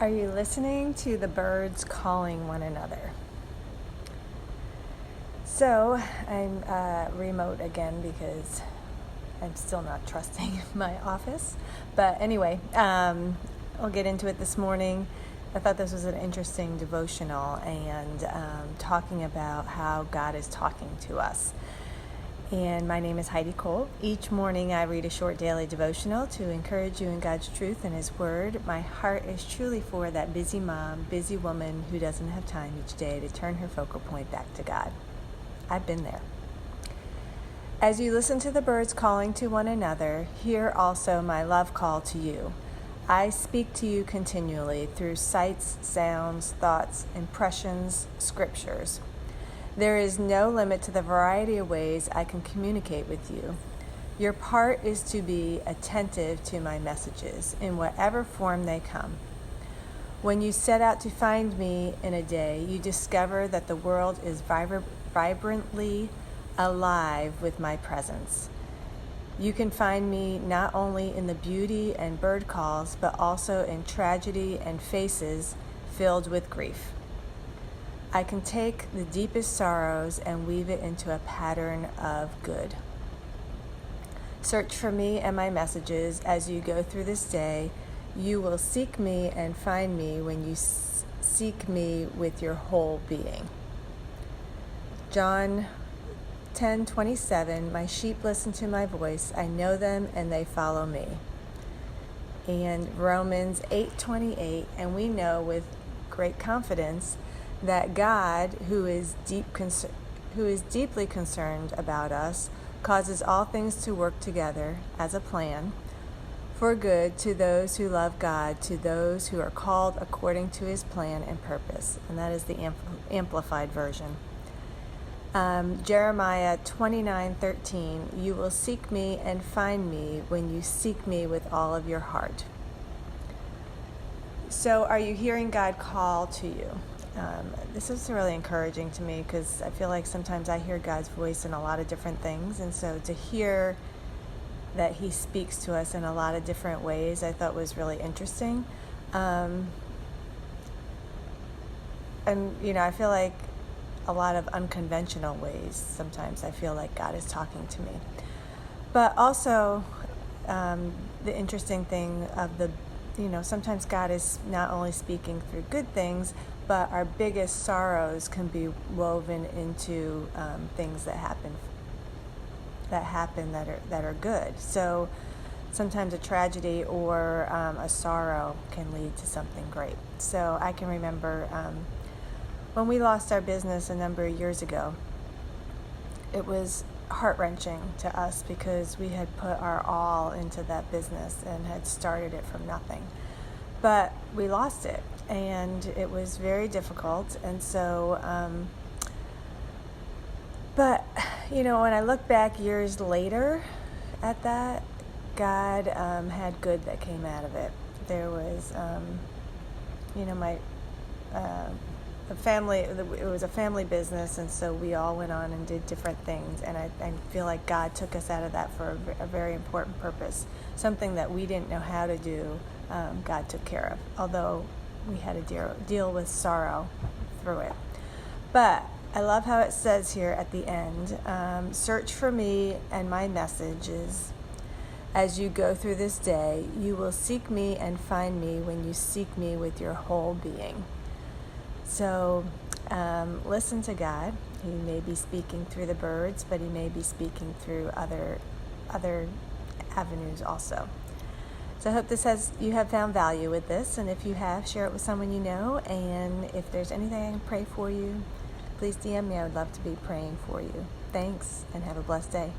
Are you listening to the birds calling one another? So I'm remote again because I'm still not trusting my office. But anyway, I'll get into it this morning. I thought this was an interesting devotional and talking about how God is talking to us. And my name is Heidi Cole. Each morning I read a short daily devotional to encourage you in God's truth and His Word. My heart is truly for that busy mom, busy woman who doesn't have time each day to turn her focal point back to God. I've been there. As you listen to the birds calling to one another, hear also my love call to you. I speak to you continually through sights, sounds, thoughts, impressions, scriptures. There is no limit to the variety of ways I can communicate with you. Your part is to be attentive to my messages in whatever form they come. When you set out to find me in a day, you discover that the world is vibrantly alive with my presence. You can find me not only in the beauty and bird calls, but also in tragedy and faces filled with grief. I can take the deepest sorrows and weave it into a pattern of good. Search for me and my messages as you go through this day. You will seek me and find me when you seek me with your whole being. John 10:27, my sheep listen to my voice. I know them and they follow me. And Romans 8:28, and we know with great confidence that God, who is deeply concerned about us, causes all things to work together as a plan for good to those who love God, to those who are called according to His plan and purpose. And that is the Amplified Version. Jeremiah 29:13, you will seek me and find me when you seek me with all of your heart. So are you hearing God call to you? This is really encouraging to me because I feel like sometimes I hear God's voice in a lot of different things. And so to hear that He speaks to us in a lot of different ways, I thought was really interesting. And, I feel like a lot of unconventional ways. Sometimes I feel like God is talking to me. But also the interesting thing of sometimes God is not only speaking through good things, but our biggest sorrows can be woven into things that happen that are good. So sometimes a tragedy or a sorrow can lead to something great. So I can remember when we lost our business a number of years ago, it was heart-wrenching to us because we had put our all into that business and had started it from nothing. But we lost it, and it was very difficult. And so, when I look back years later at that, God had good that came out of it. There was, the family, it was a family business, and so we all went on and did different things, and I feel like God took us out of that for a very important purpose, something that we didn't know how to do. God took care of, although we had to deal with sorrow through it. But I love how it says here at the end, search for me and my messages as you go through this day. You will seek me and find me when you seek me with your whole being. So listen to God. He may be speaking through the birds, but He may be speaking through other avenues also. So I hope you have found value with this, and if you have, share it with someone you know. And if there's anything I can pray for you, please DM me. I would love to be praying for you. Thanks, and have a blessed day.